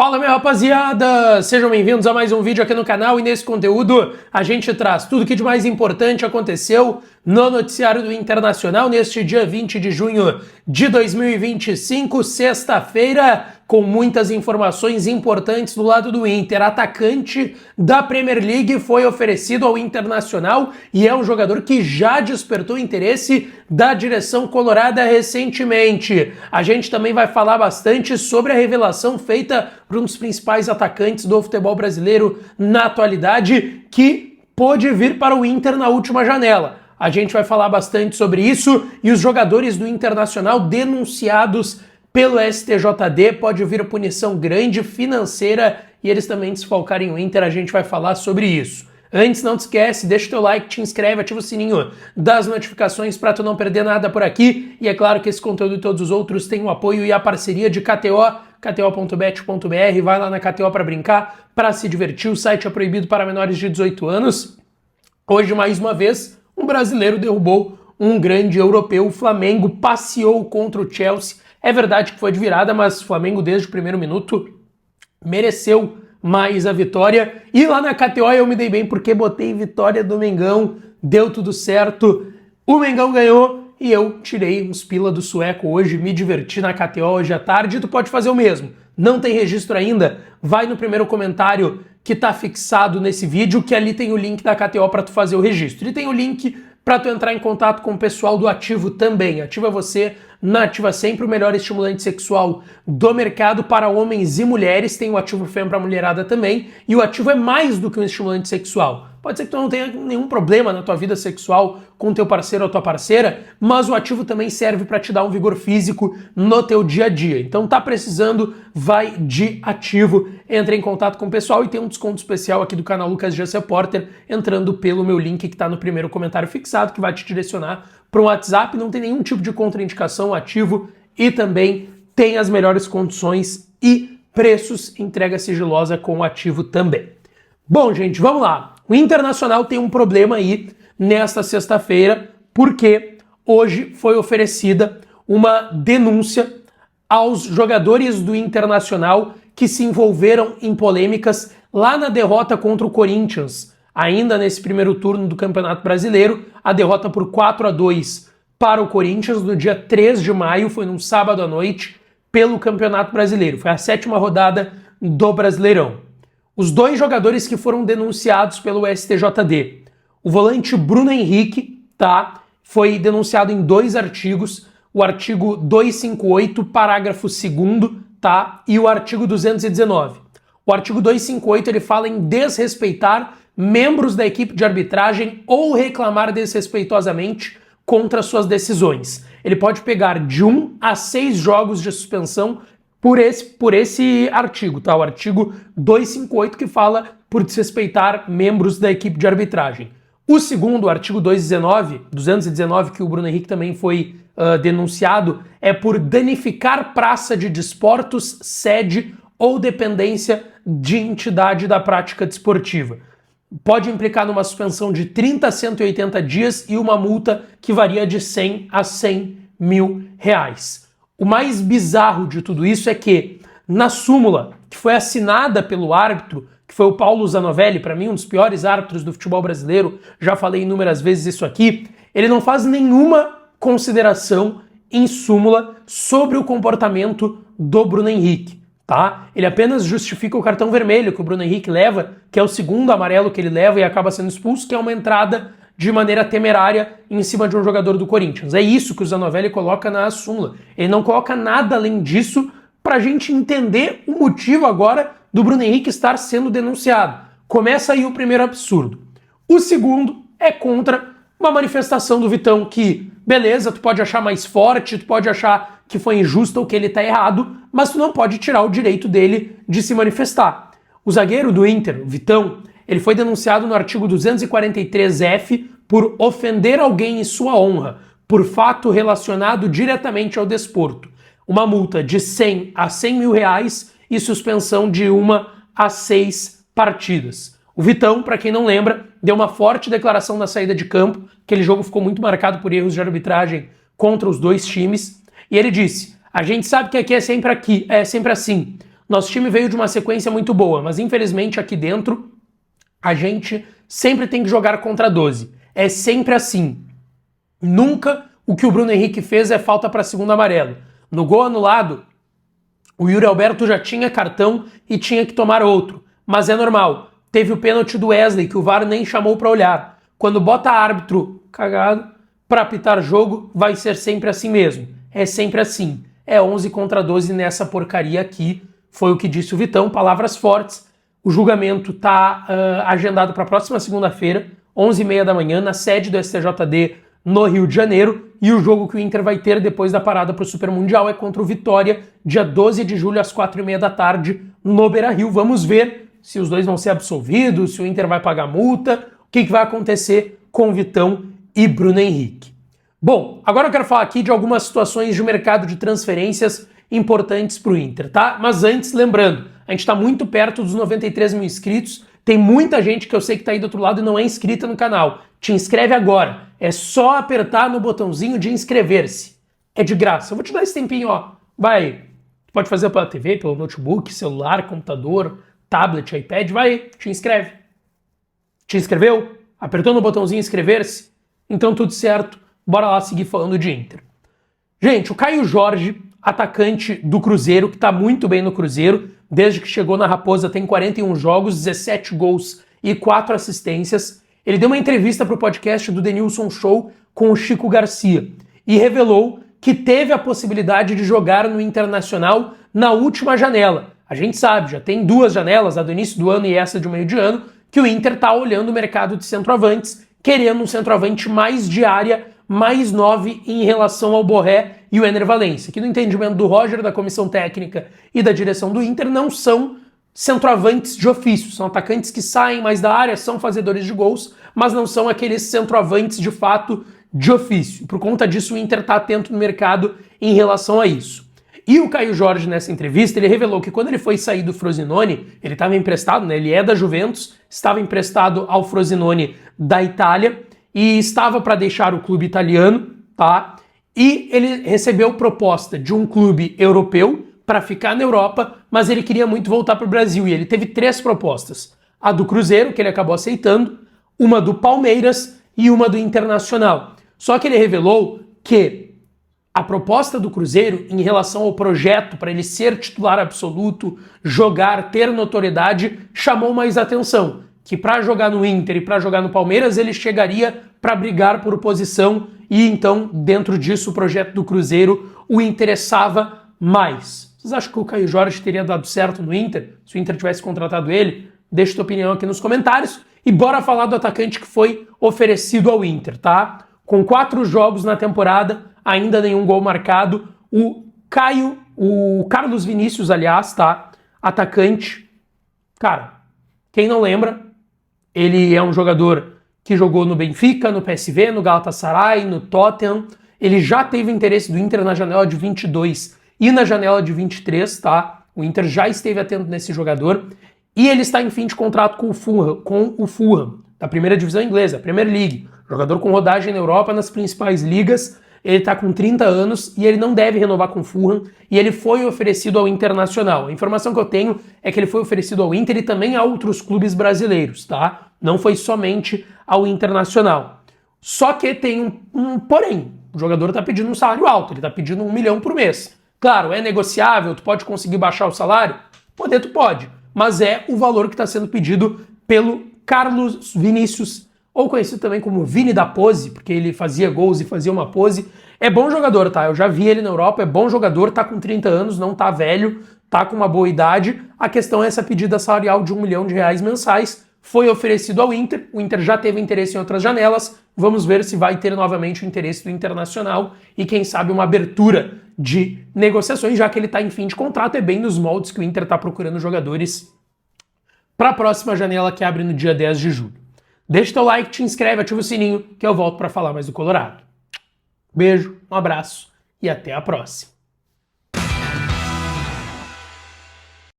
Fala, minha rapaziada! Sejam bem-vindos a mais um vídeo aqui no canal e nesse conteúdo a gente traz tudo que de mais importante aconteceu no noticiário do Internacional neste dia 20 de junho de 2025, sexta-feira, com muitas informações importantes do lado do Inter. Atacante da Premier League foi oferecido ao Internacional e é um jogador que já despertou interesse da direção colorada recentemente. A gente também vai falar bastante sobre a revelação feita por um dos principais atacantes do futebol brasileiro na atualidade, que pôde vir para o Inter na última janela. A gente vai falar bastante sobre isso e os jogadores do Internacional denunciados pelo STJD, pode vir punição grande financeira e eles também desfalcarem o Inter, a gente vai falar sobre isso. Antes, não te esquece, deixa o teu like, te inscreve, ativa o sininho das notificações para tu não perder nada por aqui. E é claro que esse conteúdo e todos os outros têm o apoio e a parceria de KTO, kto.bet.br, vai lá na KTO para brincar, para se divertir. O site é proibido para menores de 18 anos. Hoje, mais uma vez, um brasileiro derrubou um grande europeu. O Flamengo passeou contra o Chelsea. É verdade que foi de virada, mas o Flamengo desde o primeiro minuto mereceu mais a vitória. E lá na KTO eu me dei bem porque botei vitória do Mengão, deu tudo certo. O Mengão ganhou e eu tirei uns pila do sueco hoje, me diverti na KTO hoje à tarde. Tu pode fazer o mesmo. Não tem registro ainda? Vai no primeiro comentário que tá fixado nesse vídeo, que ali tem o link da KTO para tu fazer o registro. E tem o link para tu entrar em contato com o pessoal do Ativo também. Ativa você, na Ativa Sempre, o melhor estimulante sexual do mercado para homens e mulheres. Tem o Ativo Fêmea para mulherada também. E o Ativo é mais do que um estimulante sexual. Pode ser que tu não tenha nenhum problema na tua vida sexual com teu parceiro ou tua parceira, mas o Ativo também serve para te dar um vigor físico no teu dia a dia. Então tá precisando, vai de Ativo, entra em contato com o pessoal e tem um desconto especial aqui do canal Lucas Dias Repórter, entrando pelo meu link que tá no primeiro comentário fixado, que vai te direcionar para um WhatsApp. Não tem nenhum tipo de contraindicação, Ativo, e também tem as melhores condições e preços, entrega sigilosa com o Ativo também. Bom, gente, vamos lá. O Internacional tem um problema aí nesta sexta-feira, porque hoje foi oferecida uma denúncia aos jogadores do Internacional que se envolveram em polêmicas lá na derrota contra o Corinthians, ainda nesse primeiro turno do Campeonato Brasileiro, a derrota por 4-2 para o Corinthians no dia 3 de maio, foi num sábado à noite, pelo Campeonato Brasileiro. Foi a 7ª rodada do Brasileirão. Os dois jogadores que foram denunciados pelo STJD, o volante Bruno Henrique, foi denunciado em 2 artigos, o artigo 258, parágrafo 2º, e o artigo 219. O artigo 258 ele fala em desrespeitar membros da equipe de arbitragem ou reclamar desrespeitosamente contra suas decisões. Ele pode pegar de 1 a 6 jogos de suspensão por esse artigo, o artigo 258, que fala por desrespeitar membros da equipe de arbitragem. O segundo, o artigo 219, que o Bruno Henrique também foi denunciado, é por danificar praça de desportos, sede ou dependência de entidade da prática desportiva. Pode implicar numa suspensão de 30 a 180 dias e uma multa que varia de 100 a 100 mil reais. O mais bizarro de tudo isso é que, na súmula que foi assinada pelo árbitro, que foi o Paulo Zanovelli, para mim um dos piores árbitros do futebol brasileiro, já falei inúmeras vezes isso aqui, ele não faz nenhuma consideração em súmula sobre o comportamento do Bruno Henrique, Ele apenas justifica o cartão vermelho que o Bruno Henrique leva, que é o segundo amarelo que ele leva e acaba sendo expulso, que é uma entrada de maneira temerária em cima de um jogador do Corinthians. É isso que o Zanovelli coloca na súmula. Ele não coloca nada além disso para a gente entender o motivo agora do Bruno Henrique estar sendo denunciado. Começa aí o primeiro absurdo. O segundo é contra uma manifestação do Vitão que, beleza, tu pode achar mais forte, tu pode achar que foi injusta ou que ele tá errado, mas tu não pode tirar o direito dele de se manifestar. O zagueiro do Inter, o Vitão, ele foi denunciado no artigo 243F por ofender alguém em sua honra, por fato relacionado diretamente ao desporto. Uma multa de 100 a 100 mil reais e suspensão de 1 a 6 partidas. O Vitão, para quem não lembra, deu uma forte declaração na saída de campo. Aquele jogo ficou muito marcado por erros de arbitragem contra os dois times. E ele disse: a gente sabe que aqui é sempre assim. Nosso time veio de uma sequência muito boa, mas infelizmente aqui dentro a gente sempre tem que jogar contra 12. É sempre assim. Nunca o que o Bruno Henrique fez é falta para segundo amarelo. No gol anulado, o Yuri Alberto já tinha cartão e tinha que tomar outro. Mas é normal. Teve o pênalti do Wesley, que o VAR nem chamou para olhar. Quando bota árbitro cagado para apitar jogo, vai ser sempre assim mesmo. É sempre assim. É 11 contra 12 nessa porcaria aqui. Foi o que disse o Vitão, palavras fortes. O julgamento está agendado para a próxima segunda-feira, 11h30 da manhã, na sede do STJD no Rio de Janeiro. E o jogo que o Inter vai ter depois da parada para o Super Mundial é contra o Vitória, dia 12 de julho, às 4h30 da tarde, no Beira-Rio. Vamos ver se os dois vão ser absolvidos, se o Inter vai pagar multa, o que vai acontecer com Vitão e Bruno Henrique. Bom, agora eu quero falar aqui de algumas situações de mercado de transferências importantes para o Inter, tá? Mas antes, lembrando, a gente está muito perto dos 93 mil inscritos, tem muita gente que eu sei que está aí do outro lado e não é inscrita no canal. Te inscreve agora, é só apertar no botãozinho de inscrever-se. É de graça, eu vou te dar esse tempinho, ó. Vai, pode fazer pela TV, pelo notebook, celular, computador, tablet, iPad, vai, te inscreve. Te inscreveu? Apertou no botãozinho inscrever-se? Então tudo certo, bora lá seguir falando de Inter. Gente, o Caio Jorge, atacante do Cruzeiro, que está muito bem no Cruzeiro, desde que chegou na Raposa tem 41 jogos, 17 gols e 4 assistências. Ele deu uma entrevista para o podcast do Denilson Show com o Chico Garcia e revelou que teve a possibilidade de jogar no Internacional na última janela. A gente sabe, já tem 2 janelas, a do início do ano e essa de meio de ano, que o Inter está olhando o mercado de centroavantes, querendo um centroavante mais de área, mais 9 em relação ao Borré e o Ener Valencia, que no entendimento do Roger, da comissão técnica e da direção do Inter, não são centroavantes de ofício, são atacantes que saem mais da área, são fazedores de gols, mas não são aqueles centroavantes de fato de ofício. Por conta disso, o Inter está atento no mercado em relação a isso. E o Caio Jorge, nessa entrevista, ele revelou que quando ele foi sair do Frosinone, ele estava emprestado, né? Ele é da Juventus, estava emprestado ao Frosinone da Itália e estava para deixar o clube italiano, tá? E ele recebeu proposta de um clube europeu para ficar na Europa, mas ele queria muito voltar para o Brasil e ele teve 3 propostas. A do Cruzeiro, que ele acabou aceitando, uma do Palmeiras e uma do Internacional. Só que ele revelou que a proposta do Cruzeiro em relação ao projeto para ele ser titular absoluto, jogar, ter notoriedade, chamou mais atenção. Que para jogar no Inter e para jogar no Palmeiras ele chegaria para brigar por posição e então dentro disso o projeto do Cruzeiro o interessava mais. Vocês acham que o Caio Jorge teria dado certo no Inter se o Inter tivesse contratado ele? Deixa tua opinião aqui nos comentários e bora falar do atacante que foi oferecido ao Inter, tá? Com 4 jogos na temporada, ainda nenhum gol marcado, o Carlos Vinícius, aliás, tá? Atacante, cara, quem não lembra, ele é um jogador que jogou no Benfica, no PSV, no Galatasaray, no Tottenham. Ele já teve interesse do Inter na janela de 22 e na janela de 23, tá? O Inter já esteve atento nesse jogador. E ele está em fim de contrato com o Fulham, da primeira divisão inglesa, a Premier League. Jogador com rodagem na Europa, nas principais ligas. Ele está com 30 anos e ele não deve renovar com o Fulham. E ele foi oferecido ao Internacional. A informação que eu tenho é que ele foi oferecido ao Inter e também a outros clubes brasileiros, tá? Não foi somente ao Internacional. Só que tem um porém. O jogador está pedindo um salário alto, ele está pedindo 1 milhão por mês. Claro, é negociável, tu pode conseguir baixar o salário? Poder tu pode, mas é o valor que está sendo pedido pelo Carlos Vinícius, ou conhecido também como Vini da Pose, porque ele fazia gols e fazia uma pose. É bom jogador, tá? Eu já vi ele na Europa, é bom jogador, tá com 30 anos, não tá velho, tá com uma boa idade. A questão é essa pedida salarial de R$1 milhão mensais. Foi oferecido ao Inter, o Inter já teve interesse em outras janelas, vamos ver se vai ter novamente o interesse do Internacional e quem sabe uma abertura de negociações, já que ele está em fim de contrato, é bem nos moldes que o Inter está procurando jogadores para a próxima janela que abre no dia 10 de julho. Deixa teu like, te inscreve, ativa o sininho que eu volto para falar mais do Colorado. Beijo, um abraço e até a próxima.